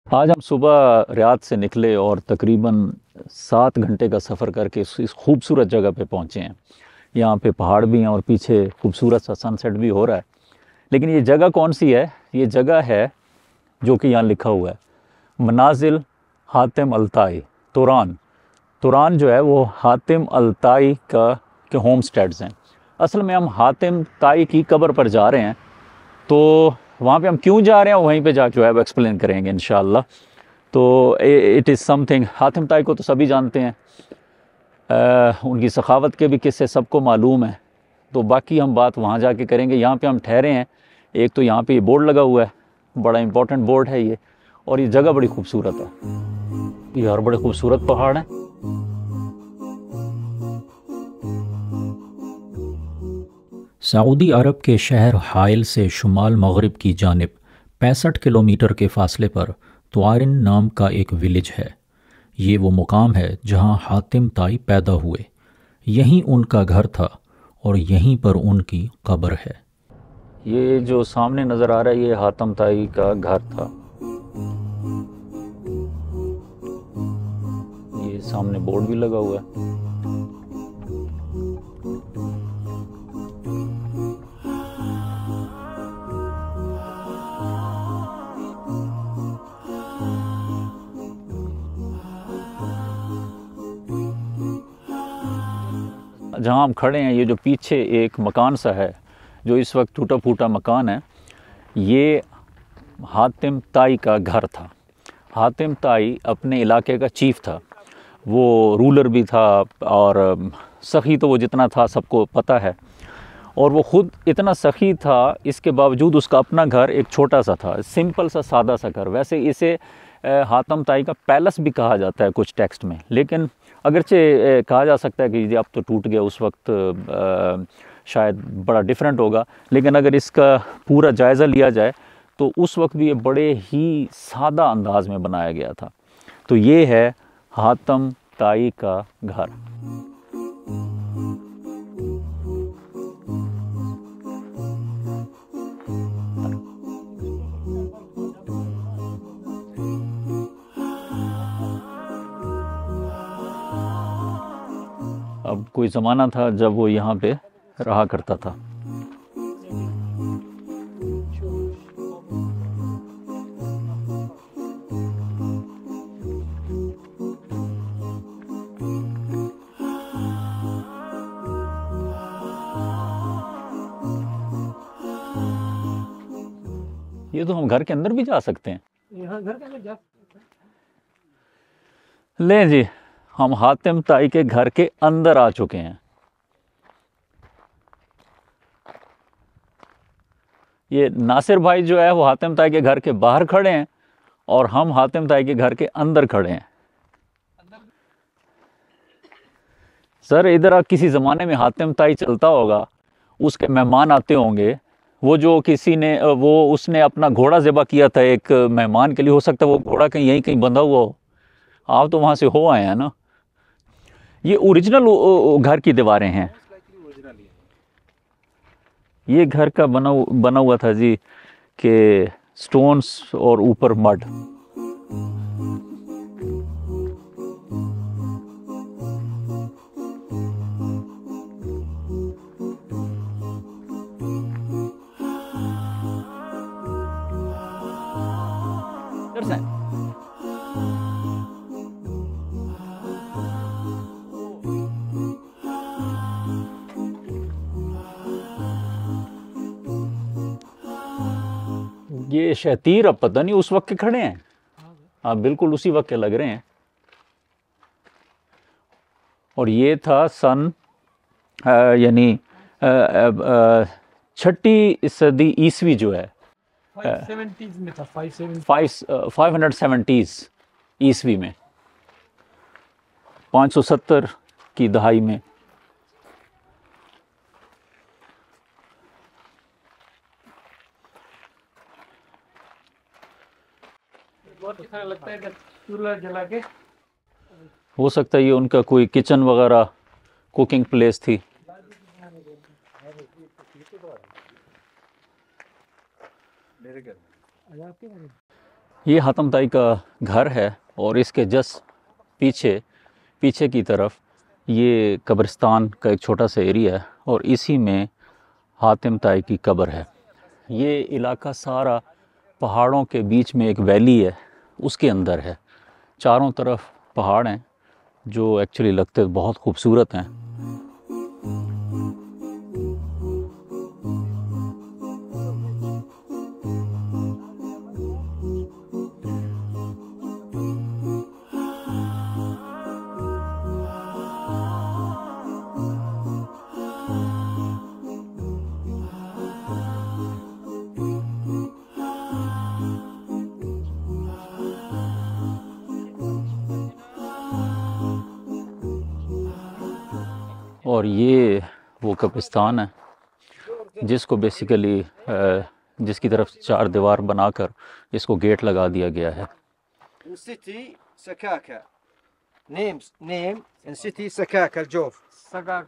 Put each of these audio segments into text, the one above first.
آج ہم صبح ریاض سے نکلے اور تقریباً 7 گھنٹے کا سفر کر کے اس خوبصورت جگہ پہ پہنچے ہیں۔ یہاں پہ پہاڑ بھی ہیں اور پیچھے خوبصورت سا سن سیٹ بھی ہو رہا ہے۔ لیکن یہ جگہ کون سی ہے؟ یہ جگہ ہے جو کہ یہاں لکھا ہوا ہے منازل حاتم الطائی توران۔ توران جو ہے وہ حاتم الطائی کے ہوم سٹیڈز ہیں۔ اصل میں ہم حاتم طائی کی قبر پر جا رہے ہیں، تو وہاں پہ ہم کیوں جا رہے ہیں وہیں پہ جا کے جو ہے وہ ایکسپلین کریں گے انشاءاللہ۔ تو it is something, Hatim Tai کو تو سبھی جانتے ہیں، ان کی سخاوت کے بھی قصے سب کو معلوم ہیں، تو باقی ہم بات وہاں جا کے کریں گے۔ یہاں پہ ہم ٹھہرے ہیں، ایک تو یہاں پہ یہ بورڈ لگا ہوا ہے، بڑا امپورٹنٹ بورڈ ہے یہ، اور یہ جگہ بڑی خوبصورت ہے، یہ اور بڑے خوبصورت پہاڑ ہیں۔ سعودی عرب کے شہر حائل سے شمال مغرب کی جانب 65 کلومیٹر کے فاصلے پر توارن نام کا ایک ولیج ہے۔ یہ وہ مقام ہے جہاں حاتم طائی پیدا ہوئے، یہیں ان کا گھر تھا اور یہیں پر ان کی قبر ہے۔ یہ جو سامنے نظر آ رہا ہے یہ حاتم طائی کا گھر تھا، یہ سامنے بورڈ بھی لگا ہوا ہے۔ جہاں ہم کھڑے ہیں یہ جو پیچھے ایک مکان سا ہے جو اس وقت ٹوٹا پھوٹا مکان ہے، یہ حاتم طائی کا گھر تھا۔ حاتم طائی اپنے علاقے کا چیف تھا، وہ رولر بھی تھا اور سخی تو وہ جتنا تھا سب کو پتہ ہے، اور وہ خود اتنا سخی تھا، اس کے باوجود اس کا اپنا گھر ایک چھوٹا سا تھا، سمپل سا سادہ سا گھر۔ ویسے اسے حاتم طائی کا پیلس بھی کہا جاتا ہے کچھ ٹیکسٹ میں، لیکن اگرچہ کہا جا سکتا ہے کہ یہ اب تو ٹوٹ گیا، اس وقت شاید بڑا ڈیفرنٹ ہوگا، لیکن اگر اس کا پورا جائزہ لیا جائے تو اس وقت بھی یہ بڑے ہی سادہ انداز میں بنایا گیا تھا۔ تو یہ ہے حاتم طائی کا گھر۔ اب کوئی زمانہ تھا جب وہ یہاں پہ رہا کرتا تھا۔ یہ تو ہم گھر کے اندر بھی جا سکتے ہیں، یہاں گھر کے اندر جا سکتے ہیں۔ لیں جی، ہم حاتم طائی کے گھر کے اندر آ چکے ہیں۔ یہ ناصر بھائی جو ہے وہ حاتم طائی کے گھر کے باہر کھڑے ہیں اور ہم حاتم طائی کے گھر کے اندر کھڑے ہیں۔ سر ادھر آپ کسی زمانے میں حاتم طائی چلتا ہوگا، اس کے مہمان آتے ہوں گے، وہ جو کسی نے اس نے اپنا گھوڑا ذبح کیا تھا ایک مہمان کے لیے، ہو سکتا ہے وہ گھوڑا کہیں یہیں کہیں بندھا ہوا ہو، آپ تو وہاں سے ہو آئے ہیں نا۔ یہ اوریجنل گھر کی دیواریں ہیں، یہ گھر کا بنا ہوا تھا جی، کہ سٹونز اور اوپر مڈ۔ یہ شہتیر اب پتہ نہیں اس وقت کے کھڑے ہیں، ہاں بالکل اسی وقت کے لگ رہے ہیں، اور یہ تھا سن یعنی 6 صدی عیسوی جو ہے، 570s میں تھا، 570s عیسوی میں، 570 کی دہائی میں۔ بہت اچھا لگتا ہے کہ چولہا جلا کے ہو سکتا ہے یہ ان کا کوئی کچن وغیرہ کوکنگ پلیس تھی۔ یہ حاتم طائی کا گھر ہے اور اس کے جس پیچھے کی طرف یہ قبرستان کا ایک چھوٹا سا ایریا ہے اور اسی میں حاتم طائی کی قبر ہے۔ یہ علاقہ سارا پہاڑوں کے بیچ میں ایک ویلی ہے، اس کے اندر ہے، چاروں طرف پہاڑ ہیں جو ایکچولی لگتے بہت خوبصورت ہیں۔ اور یہ وہ قبرستان ہے جس کو بیسیکلی جس کی طرف چار دیوار بنا کر اس کو گیٹ لگا دیا گیا ہے۔ city سكاكا name in city سكاكا الجوف. سکاک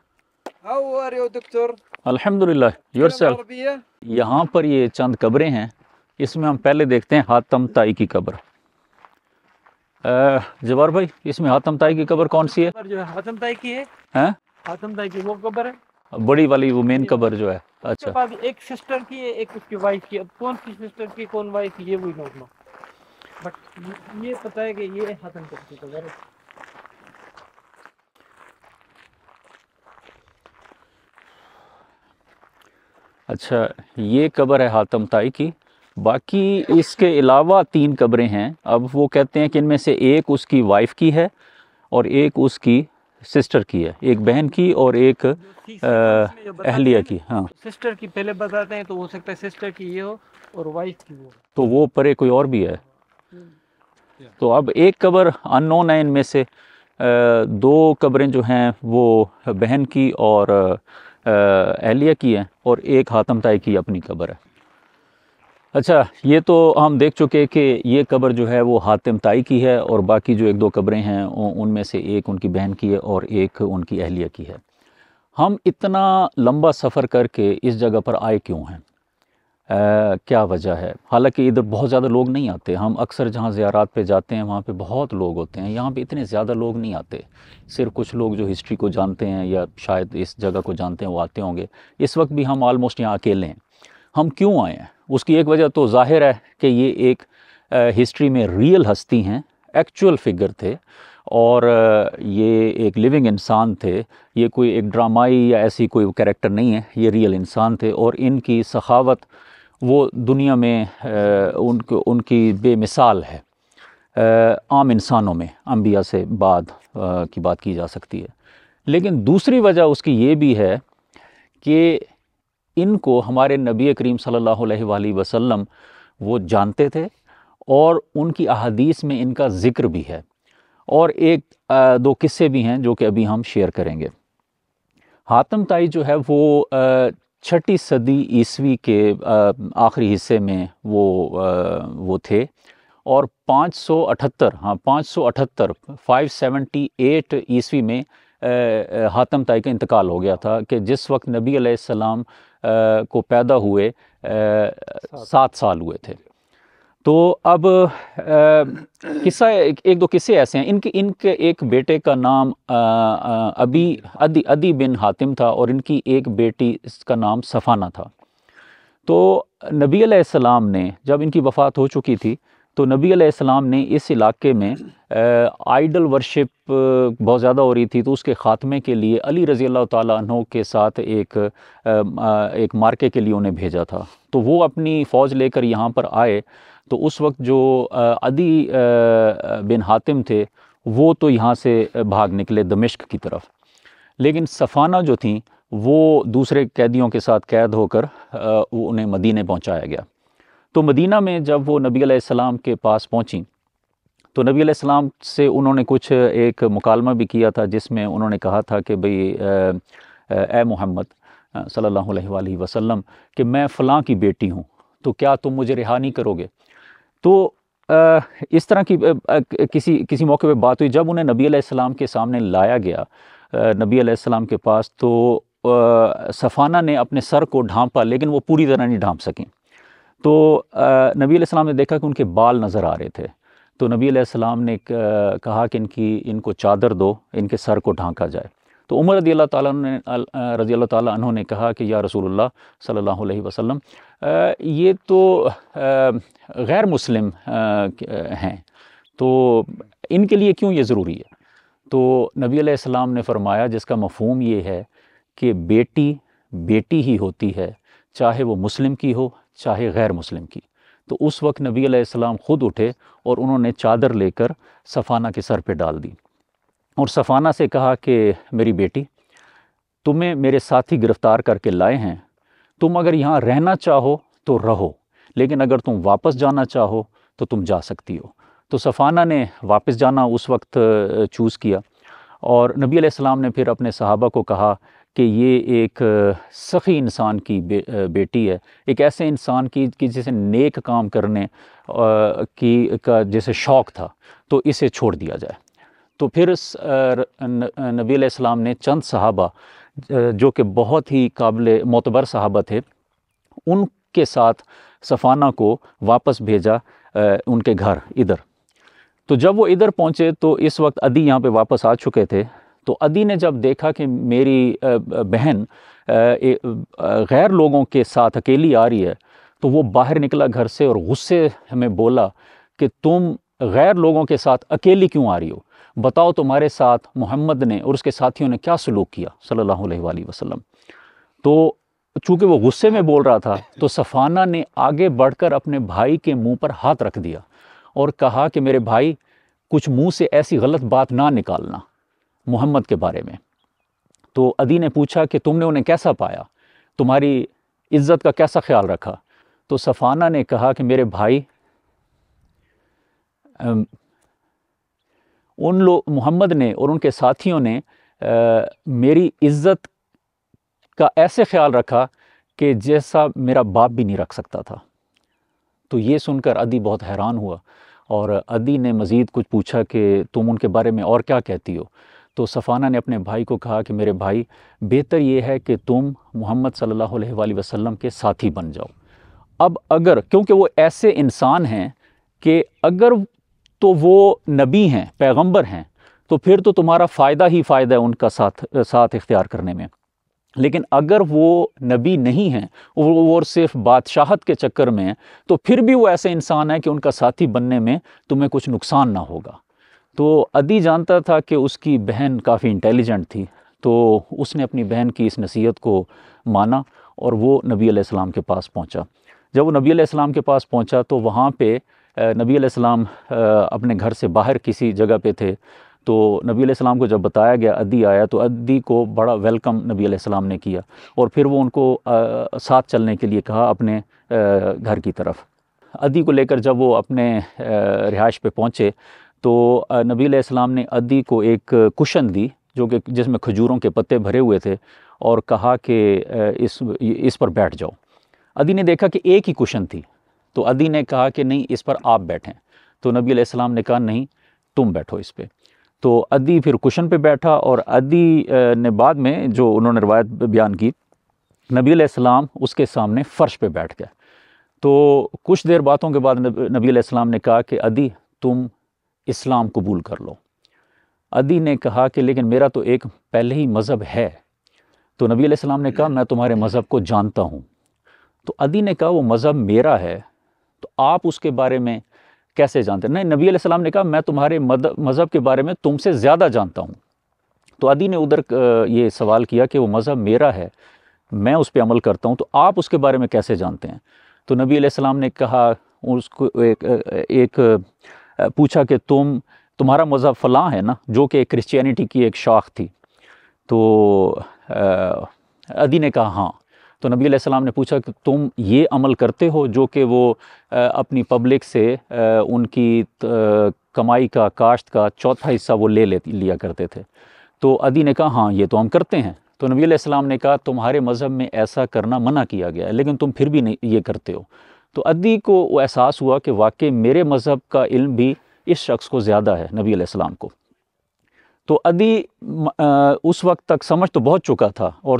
How are you دكتور؟ الحمدللہ یور تتكلم سیلف۔ عربية؟ یہاں پر یہ چند قبریں ہیں، اس میں ہم پہلے دیکھتے ہیں حاتم طائی کی قبر۔ جوار بھائی، اس میں حاتم طائی کی قبر کون سی ہے؟ قبر جو ہے حاتم طائی کی ہے، ہیں حاتم طائی کی وہ قبر ہے۔ بڑی والی وہ مین قبر جو ہے؟ اس کے اچھا، بعد ایک سسٹر کی ہے، ایک اس کی وائف کی۔ اب کون سی سسٹر کی کون وائف کی یہ وہی نوٹ نو، بٹ یہ پتہ ہے کہ یہ حاتم طائی کی قبر ہے۔ اچھا، یہ قبر ہے حاتم طائی کی۔ باقی اس کے علاوہ 3 قبریں ہیں۔ اب وہ کہتے ہیں کہ ان میں سے ایک اس کی وائف کی ہے اور ایک اس کی سسٹر کی ہے، ایک بہن کی اور ایک اہلیہ کی۔ ہاں، سسٹر کی پہلے بتاتے ہیں تو ہو سکتا ہے سسٹر کی یہ ہو اور وائف کی وہ۔ تو وہ پرے کوئی اور بھی ہے۔ تو اب ایک قبر ان نون ہے، ان میں سے 2 قبریں جو ہیں وہ بہن کی اور اہلیہ کی ہیں اور ایک حاتم طائی کی اپنی قبر ہے۔ اچھا، یہ تو ہم دیکھ چکے کہ یہ قبر جو ہے وہ حاتم طائی کی ہے اور باقی جو 1-2 قبریں ہیں ان میں سے ایک ان کی بہن کی ہے اور ایک ان کی اہلیہ کی ہے۔ ہم اتنا لمبا سفر کر کے اس جگہ پر آئے کیوں ہیں؟ کیا وجہ ہے؟ حالانکہ ادھر بہت زیادہ لوگ نہیں آتے، ہم اکثر جہاں زیارات پہ جاتے ہیں وہاں پہ بہت لوگ ہوتے ہیں، یہاں پہ اتنے زیادہ لوگ نہیں آتے، صرف کچھ لوگ جو ہسٹری کو جانتے ہیں یا شاید اس جگہ کو جانتے ہیں وہ آتے ہوں گے۔ اس وقت بھی ہم آلموسٹ یہاں اکیلے ہیں۔ ہم کیوں آئے ہیں؟ اس کی ایک وجہ تو ظاہر ہے کہ یہ ایک ہسٹری میں ریئل ہستی ہیں، ایکچول فگر تھے اور یہ ایک لیونگ انسان تھے، یہ کوئی ایک ڈرامائی یا ایسی کوئی کریکٹر نہیں ہے، یہ ریئل انسان تھے اور ان کی سخاوت وہ دنیا میں ان کی بے مثال ہے، عام انسانوں میں، انبیاء سے بعد کی بات کی جا سکتی ہے۔ لیکن دوسری وجہ اس کی یہ بھی ہے کہ ان کو ہمارے نبی کریم صلی اللہ علیہ وآلہ وسلم وہ جانتے تھے اور ان کی احادیث میں ان کا ذکر بھی ہے، اور 1-2 قصے بھی ہیں جو کہ ابھی ہم شیئر کریں گے۔ حاتم طائی جو ہے وہ 6 صدی عیسوی کے آخری حصے میں وہ تھے اور 578 عیسوی میں حاتم طائی کا انتقال ہو گیا تھا، کہ جس وقت نبی علیہ السلام کو پیدا ہوئے 7 سال ہوئے تھے۔ تو اب قصہ 1-2 قصے ایسے ہیں۔ ان کے ایک بیٹے کا نام عدی بن حاتم تھا اور ان کی ایک بیٹی، اس کا نام صفانہ تھا۔ تو نبی علیہ السلام نے جب ان کی وفات ہو چکی تھی تو نبی علیہ السلام نے اس علاقے میں آئیڈل ورشپ بہت زیادہ ہو رہی تھی، تو اس کے خاتمے کے لیے علی رضی اللہ تعالیٰ عنہ کے ساتھ ایک مارکے کے لیے انہیں بھیجا تھا۔ تو وہ اپنی فوج لے کر یہاں پر آئے، تو اس وقت جو عدی بن حاتم تھے وہ تو یہاں سے بھاگ نکلے دمشق کی طرف، لیکن صفانہ جو تھیں وہ دوسرے قیدیوں کے ساتھ قید ہو کر وہ انہیں مدینے پہنچایا گیا۔ تو مدینہ میں جب وہ نبی علیہ السلام کے پاس پہنچیں تو نبی علیہ السلام سے انہوں نے کچھ ایک مکالمہ بھی کیا تھا، جس میں انہوں نے کہا تھا کہ بھئی اے محمد صلی اللہ علیہ وآلہ وسلم کہ میں فلاں کی بیٹی ہوں، تو کیا تم مجھے رہا نہیں کرو گے؟ تو اس طرح کی کسی موقع پہ بات ہوئی، جب انہیں نبی علیہ السلام کے سامنے لایا گیا نبی علیہ السلام کے پاس، تو صفانہ نے اپنے سر کو ڈھانپا لیکن وہ پوری طرح نہیں ڈھانپ سکیں۔ تو نبی علیہ السلام نے دیکھا کہ ان کے بال نظر آ رہے تھے، تو نبی علیہ السلام نے کہا کہ ان کو چادر دو، ان کے سر کو ڈھانکا جائے۔ تو عمر رضی اللہ تعالیٰ عنہ نے کہا کہ یا رسول اللہ صلی اللہ علیہ وسلم، یہ تو غیر مسلم ہیں، تو ان کے لیے کیوں یہ ضروری ہے؟ تو نبی علیہ السلام نے فرمایا جس کا مفہوم یہ ہے کہ بیٹی بیٹی ہی ہوتی ہے، چاہے وہ مسلم کی ہو چاہے غیر مسلم کی۔ تو اس وقت نبی علیہ السلام خود اٹھے اور انہوں نے چادر لے کر صفانہ کے سر پہ ڈال دی اور صفانہ سے کہا کہ میری بیٹی، تمہیں میرے ساتھی گرفتار کر کے لائے ہیں، تم اگر یہاں رہنا چاہو تو رہو، لیکن اگر تم واپس جانا چاہو تو تم جا سکتی ہو۔ تو صفانہ نے واپس جانا اس وقت چوز کیا، اور نبی علیہ السلام نے پھر اپنے صحابہ کو کہا کہ یہ ایک سخی انسان کی بیٹی ہے، ایک ایسے انسان کی جسے نیک کام کرنے کا جیسے شوق تھا، تو اسے چھوڑ دیا جائے۔ تو پھر نبی علیہ السلام نے چند صحابہ جو کہ بہت ہی قابل معتبر صحابہ تھے، ان کے ساتھ صفانہ کو واپس بھیجا ان کے گھر ادھر۔ تو جب وہ ادھر پہنچے تو اس وقت عدی یہاں پہ واپس آ چکے تھے، تو عدی نے جب دیکھا کہ میری بہن غیر لوگوں کے ساتھ اکیلی آ رہی ہے، تو وہ باہر نکلا گھر سے اور غصے میں بولا کہ تم غیر لوگوں کے ساتھ اکیلی کیوں آ رہی ہو؟ بتاؤ تمہارے ساتھ محمد نے اور اس کے ساتھیوں نے کیا سلوک کیا صلی اللہ علیہ وآلہ وسلم۔ تو چونکہ وہ غصے میں بول رہا تھا تو صفانہ نے آگے بڑھ کر اپنے بھائی کے منہ پر ہاتھ رکھ دیا اور کہا کہ میرے بھائی، کچھ منہ سے ایسی غلط بات نہ نکالنا محمد کے بارے میں۔ تو عدی نے پوچھا کہ تم نے انہیں کیسا پایا، تمہاری عزت کا کیسا خیال رکھا؟ تو صفانہ نے کہا کہ میرے بھائی، محمد نے اور ان کے ساتھیوں نے میری عزت کا ایسے خیال رکھا کہ جیسا میرا باپ بھی نہیں رکھ سکتا تھا۔ تو یہ سن کر عدی بہت حیران ہوا، اور عدی نے مزید کچھ پوچھا کہ تم ان کے بارے میں اور کیا کہتی ہو؟ تو صفانہ نے اپنے بھائی کو کہا کہ میرے بھائی، بہتر یہ ہے کہ تم محمد صلی اللہ علیہ وآلہ وسلم کے ساتھی بن جاؤ۔ اب اگر، کیونکہ وہ ایسے انسان ہیں کہ اگر تو وہ نبی ہیں، پیغمبر ہیں، تو پھر تو تمہارا فائدہ ہی فائدہ ہے ان کا ساتھ اختیار کرنے میں، لیکن اگر وہ نبی نہیں ہیں، وہ صرف بادشاہت کے چکر میں ہیں، تو پھر بھی وہ ایسے انسان ہیں کہ ان کا ساتھی بننے میں تمہیں کچھ نقصان نہ ہوگا۔ تو عدی جانتا تھا کہ اس کی بہن کافی انٹیلیجنٹ تھی، تو اس نے اپنی بہن کی اس نصیحت کو مانا اور وہ نبی علیہ السلام کے پاس پہنچا۔ جب وہ نبی علیہ السلام کے پاس پہنچا تو وہاں پہ نبی علیہ السلام اپنے گھر سے باہر کسی جگہ پہ تھے، تو نبی علیہ السلام کو جب بتایا گیا عدی آیا، تو عدی کو بڑا ویلکم نبی علیہ السلام نے کیا، اور پھر وہ ان کو ساتھ چلنے کے لیے کہا اپنے گھر کی طرف۔ عدی کو لے کر جب وہ اپنے رہائش پہ پہنچے تو نبی علیہ السلام نے عدی کو ایک کشن دی جو کہ جس میں کھجوروں کے پتے بھرے ہوئے تھے، اور کہا کہ اس پر بیٹھ جاؤ۔ عدی نے دیکھا کہ ایک ہی کشن تھی، تو عدی نے کہا کہ نہیں، اس پر آپ بیٹھیں۔ تو نبی علیہ السلام نے کہا نہیں، تم بیٹھو اس پہ۔ تو عدی پھر کشن پہ بیٹھا، اور عدی نے بعد میں جو انہوں نے روایت بیان کی، نبی علیہ السلام اس کے سامنے فرش پہ بیٹھ گئے۔ تو کچھ دیر باتوں کے بعد نبی علیہ السلام نے کہا کہ عدی، تم اسلام قبول کر لو۔ عدی نے کہا کہ لیکن میرا تو ایک پہلے ہی مذہب ہے۔ تو نبی علیہ السلام نے کہا میں تمہارے مذہب کو جانتا ہوں۔ تو عدی نے کہا وہ مذہب میرا ہے، تو آپ اس کے بارے میں کیسے جانتے ہیں؟ نہیں، نبی علیہ السلام نے کہا میں تمہارے مذہب کے بارے میں تم سے زیادہ جانتا ہوں۔ تو عدی نے ادھر یہ سوال کیا کہ وہ مذہب میرا ہے، میں اس پہ عمل کرتا ہوں، تو آپ اس کے بارے میں کیسے جانتے ہیں؟ تو نبی علیہ السلام نے کہا، اس کو ایک پوچھا کہ تمہارا مذہب فلاں ہے نا، جو کہ کرسچینٹی کی ایک شاخ تھی۔ تو عدی نے کہا ہاں۔ تو نبی علیہ السلام نے پوچھا کہ تم یہ عمل کرتے ہو جو کہ وہ اپنی پبلک سے ان کی کمائی کا، کاشت کا چوتھا حصہ وہ لیا کرتے تھے؟ تو عدی نے کہا ہاں، یہ تو ہم کرتے ہیں۔ تو نبی علیہ السلام نے کہا تمہارے مذہب میں ایسا کرنا منع کیا گیا ہے، لیکن تم پھر بھی نہیں یہ کرتے ہو۔ تو عدی کو وہ احساس ہوا کہ واقعی میرے مذہب کا علم بھی اس شخص کو زیادہ ہے، نبی علیہ السلام کو۔ تو عدی اس وقت تک سمجھ تو بہت چکا تھا اور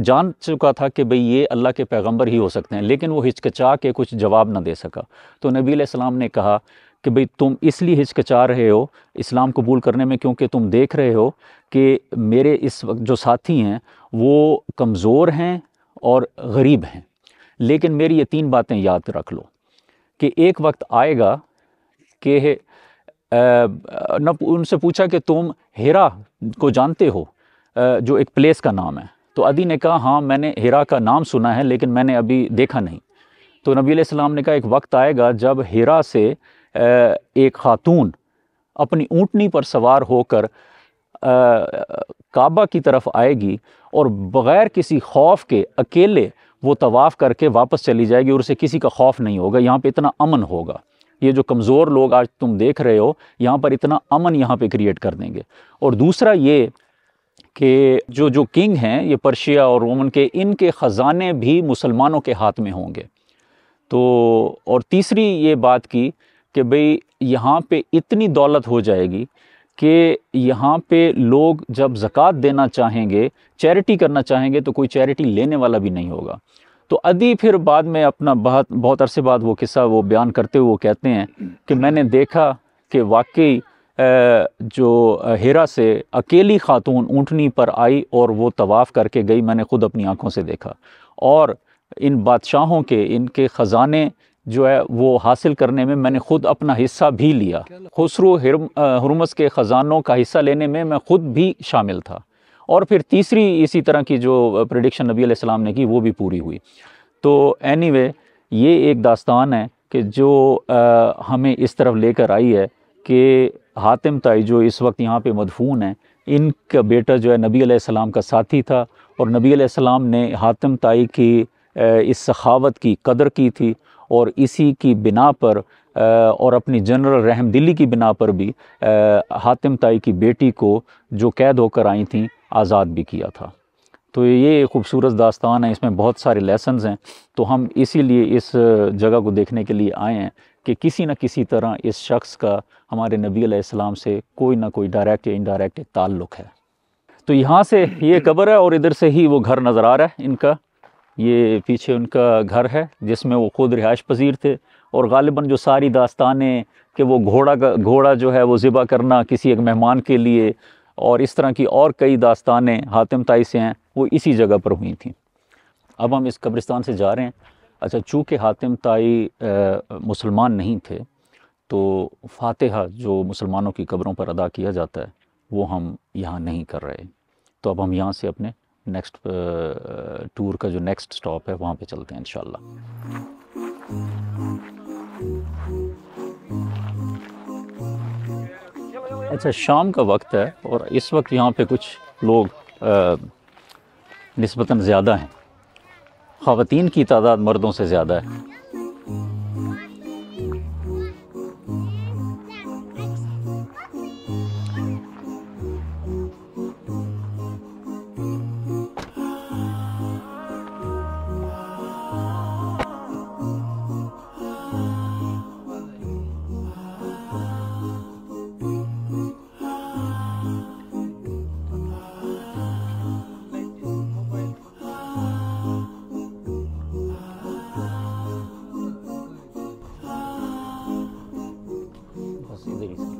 جان چکا تھا کہ بھئی یہ اللہ کے پیغمبر ہی ہو سکتے ہیں، لیکن وہ ہچکچا کے کچھ جواب نہ دے سکا۔ تو نبی علیہ السلام نے کہا کہ بھئی تم اس لیے ہچکچا رہے ہو اسلام قبول کرنے میں کیونکہ تم دیکھ رہے ہو کہ میرے اس وقت جو ساتھی ہیں وہ کمزور ہیں اور غریب ہیں، لیکن میری یہ 3 باتیں یاد رکھ لو کہ ایک وقت آئے گا کہ ان سے پوچھا کہ تم ہیرا کو جانتے ہو، جو ایک پلیس کا نام ہے؟ تو عدی نے کہا ہاں میں نے ہیرا کا نام سنا ہے لیکن میں نے ابھی دیکھا نہیں۔ تو نبی علیہ السلام نے کہا ایک وقت آئے گا جب ہیرا سے ایک خاتون اپنی اونٹنی پر سوار ہو کر کعبہ کی طرف آئے گی اور بغیر کسی خوف کے اکیلے وہ طواف کر کے واپس چلی جائے گی اور اسے کسی کا خوف نہیں ہوگا، یہاں پہ اتنا امن ہوگا۔ یہ جو کمزور لوگ آج تم دیکھ رہے ہو یہاں پر اتنا امن یہاں پہ کریٹ کر دیں گے۔ اور دوسرا یہ کہ جو کنگ ہیں یہ پرشیا اور رومن کے، ان کے خزانے بھی مسلمانوں کے ہاتھ میں ہوں گے۔ تو اور تیسری یہ بات کی کہ بھئی یہاں پہ اتنی دولت ہو جائے گی کہ یہاں پہ لوگ جب زکوٰۃ دینا چاہیں گے، چیریٹی کرنا چاہیں گے تو کوئی چیریٹی لینے والا بھی نہیں ہوگا۔ تو عدی پھر بعد میں اپنا بہت عرصے بعد وہ قصہ وہ بیان کرتے ہوئے وہ کہتے ہیں کہ میں نے دیکھا کہ واقعی جو ہیرا سے اکیلی خاتون اونٹنی پر آئی اور وہ طواف کر کے گئی، میں نے خود اپنی آنکھوں سے دیکھا، اور ان بادشاہوں کے ان کے خزانے جو ہے وہ حاصل کرنے میں نے خود اپنا حصہ بھی لیا۔ خسرو ہرمز کے خزانوں کا حصہ لینے میں خود بھی شامل تھا۔ اور پھر تیسری اسی طرح کی جو پریڈکشن نبی علیہ السلام نے کی وہ بھی پوری ہوئی۔ تو اینی وے یہ ایک داستان ہے کہ جو ہمیں اس طرف لے کر آئی ہے کہ حاتم طائی جو اس وقت یہاں پہ مدفون ہیں، ان کا بیٹا جو ہے نبی علیہ السلام کا ساتھی تھا، اور نبی علیہ السلام نے حاتم طائی کی اس سخاوت کی قدر کی تھی، اور اسی کی بنا پر اور اپنی جنرل رحم دلی کی بنا پر بھی حاتم طائی کی بیٹی کو جو قید ہو کر آئی تھیں آزاد بھی کیا تھا۔ تو یہ خوبصورت داستان ہے، اس میں بہت سارے لیسنز ہیں۔ تو ہم اسی لیے اس جگہ کو دیکھنے کے لیے آئے ہیں کہ کسی نہ کسی طرح اس شخص کا ہمارے نبی علیہ السلام سے کوئی نہ کوئی ڈائریکٹ یا انڈائریکٹ تعلق ہے۔ تو یہاں سے یہ قبر ہے اور ادھر سے ہی وہ گھر نظر آ رہا ہے ان کا، یہ پیچھے ان کا گھر ہے جس میں وہ خود رہائش پذیر تھے۔ اور غالباً جو ساری داستانیں کہ وہ گھوڑا جو ہے وہ ذبح کرنا کسی ایک مہمان کے لیے اور اس طرح کی اور کئی داستانیں حاتم طائی سے ہیں، وہ اسی جگہ پر ہوئی تھیں۔ اب ہم اس قبرستان سے جا رہے ہیں۔ اچھا، چونکہ حاتم طائی مسلمان نہیں تھے تو فاتحہ جو مسلمانوں کی قبروں پر ادا کیا جاتا ہے وہ ہم یہاں نہیں کر رہے۔ تو اب ہم یہاں سے اپنے نیکسٹ ٹور کا جو نیکسٹ سٹاپ ہے وہاں پہ چلتے ہیں انشاءاللہ۔ اچھا، شام کا وقت ہے اور اس وقت یہاں پہ کچھ لوگ نسبتاً زیادہ ہیں، خواتین کی تعداد مردوں سے زیادہ ہے۔ بس ادھر ہی سے